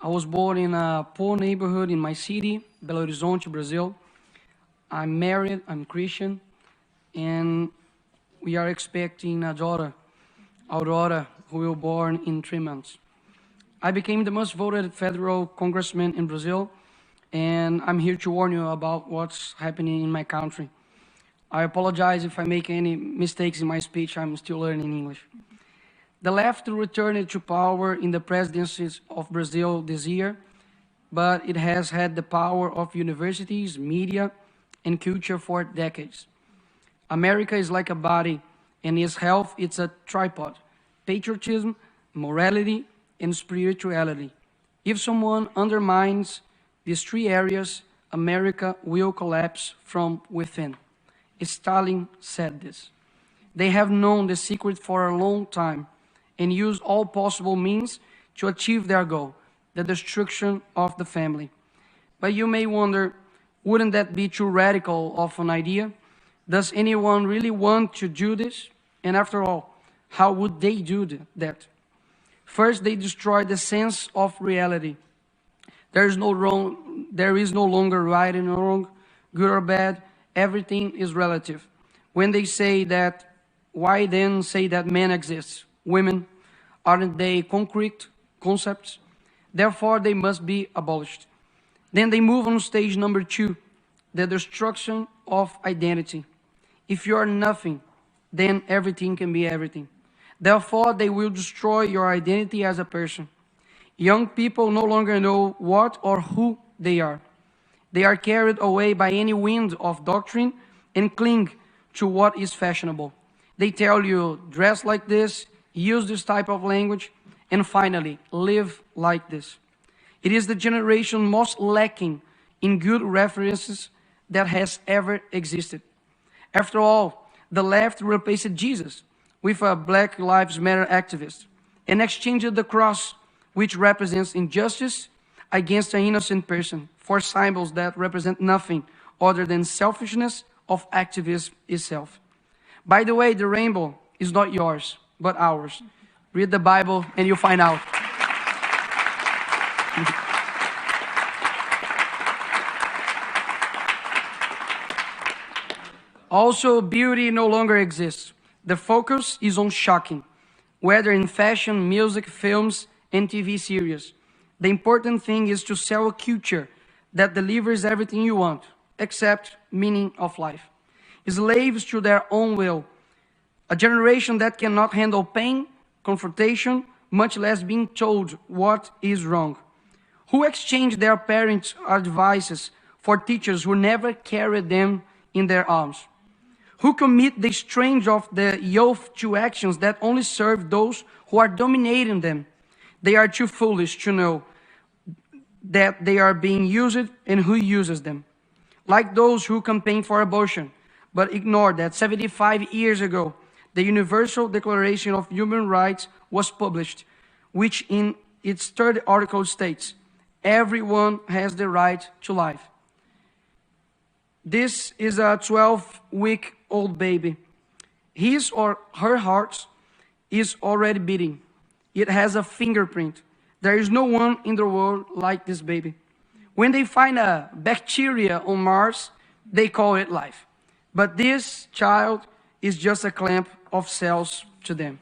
I was born in a poor neighborhood in my city, Belo Horizonte, Brazil. I'm married, I'm Christian, and we are expecting a daughter, Aurora, who will be born in 3 months. I became the most voted federal congressman in Brazil, and I'm here to warn you about what's happening in my country. I apologize if I make any mistakes in my speech. I'm still learning English. The left returned to power in the presidencies of Brazil this year, but it has had the power of universities, media, and culture for decades. America is like a body, and its health is a tripod: patriotism, morality, and spirituality. If someone undermines these 3 areas, America will collapse from within. Stalin said this. They have known the secret for a long time and use all possible means to achieve their goal, the destruction of the family. But you may wonder, wouldn't that be too radical of an idea? Does anyone really want to do this? And after all, how would they do that? First, they destroy the sense of reality. There is no longer right and wrong, good or bad. Everything is relative. When they say that, why then say that men exist? Women, aren't they concrete concepts? Therefore, they must be abolished. Then they move on stage number 2, the destruction of identity. If you are nothing, then everything can be everything. Therefore, they will destroy your identity as a person. Young people no longer know what or who they are. They are carried away by any wind of doctrine and cling to what is fashionable. They tell you, dress like this, use this type of language, and finally, live like this. It is the generation most lacking in good references that has ever existed. After all, the left replaced Jesus with a Black Lives Matter activist and exchanged the cross, which represents injustice, against an innocent person for symbols that represent nothing other than selfishness of activism itself. By the way, the rainbow is not yours, but ours. Read the Bible and you'll find out. Also, beauty no longer exists. The focus is on shocking, whether in fashion, music, films, and TV series. The important thing is to sell a culture that delivers everything you want, except meaning of life. Slaves to their own will. A generation that cannot handle pain, confrontation, much less being told what is wrong. Who exchange their parents' advices for teachers who never carried them in their arms? Who commit the strange of the youth to actions that only serve those who are dominating them? They are too foolish to know that they are being used and who uses them. Like those who campaign for abortion, but ignore that 75 years ago, the Universal Declaration of Human Rights was published, which in its 3rd article states, everyone has the right to life. This is a 12-week-old baby. His or her heart is already beating. It has a fingerprint. There is no one in the world like this baby. When they find a bacteria on Mars, they call it life. But this child is just a clump of cells to them.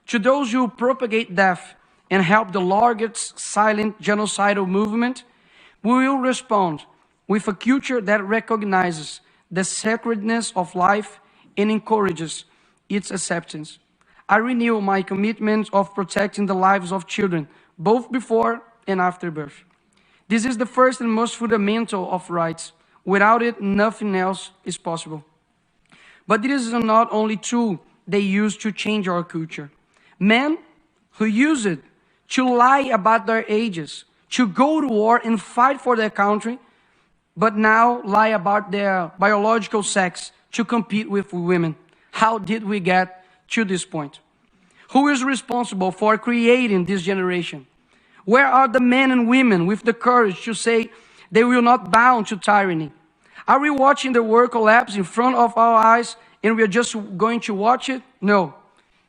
To those who propagate death and help the largest silent genocidal movement, we will respond with a culture that recognizes the sacredness of life and encourages its acceptance. I renew my commitment of protecting the lives of children, both before and after birth. This is the first and most fundamental of rights. Without it, nothing else is possible. But this is not only tool they use to change our culture. Men who use it to lie about their ages, to go to war and fight for their country, but now lie about their biological sex to compete with women. How did we get to this point? Who is responsible for creating this generation? Where are the men and women with the courage to say they will not bow to tyranny? Are we watching the world collapse in front of our eyes and we are just going to watch it? No.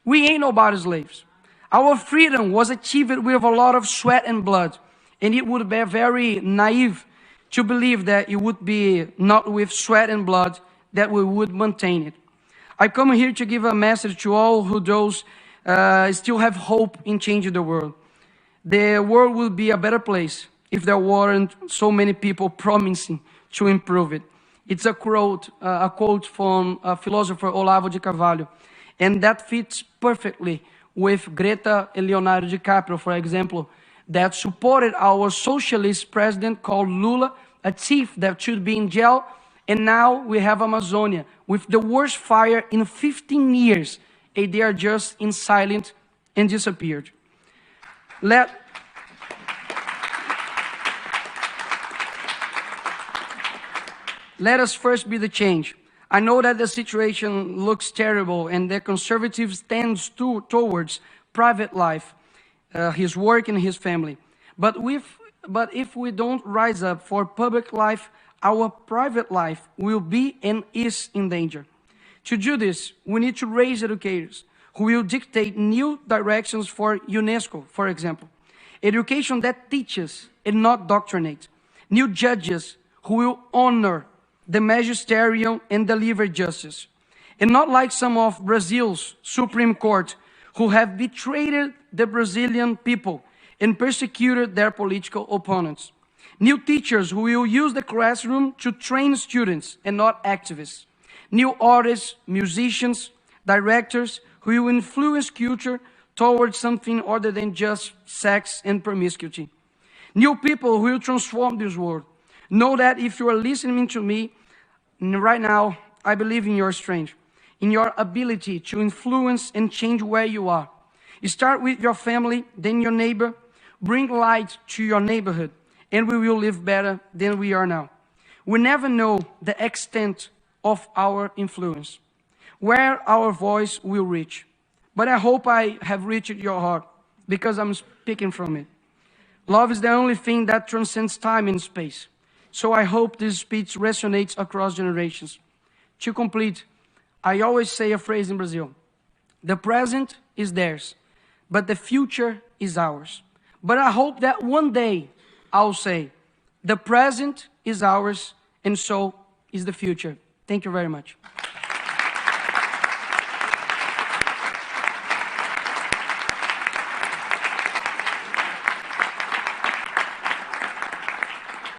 We ain't nobody's slaves. Our freedom was achieved with a lot of sweat and blood. And it would be very naive to believe that it would be not with sweat and blood that we would maintain it. I come here to give a message to all who still have hope in changing the world. The world will be a better place if there weren't so many people promising to improve it. It's a quote from philosopher Olavo de Carvalho, and that fits perfectly with Greta and Leonardo DiCaprio, for example, that supported our socialist president called Lula, a thief that should be in jail, and now we have Amazonia with the worst fire in 15 years, and they are just in silence and disappeared. Let us first be the change. I know that the situation looks terrible and the conservatives tend towards private life, his work and his family. But if we don't rise up for public life, our private life will be and is in danger. To do this, we need to raise educators who will dictate new directions for UNESCO, for example. Education that teaches and not doctrinates. New judges who will honor the magisterium and deliver justice. And not like some of Brazil's Supreme Court who have betrayed the Brazilian people and persecuted their political opponents. New teachers who will use the classroom to train students and not activists. New artists, musicians, directors who will influence culture towards something other than just sex and promiscuity. New people who will transform this world. Know that if you are listening to me right now, I believe in your strength, in your ability to influence and change where you are. You start with your family, then your neighbor. Bring light to your neighborhood, and we will live better than we are now. We never know the extent of our influence, where our voice will reach. But I hope I have reached your heart, because I'm speaking from it. Love is the only thing that transcends time and space. So I hope this speech resonates across generations. To complete, I always say a phrase in Brazil. The present is theirs, but the future is ours. But I hope that one day I'll say, the present is ours, and so is the future. Thank you very much.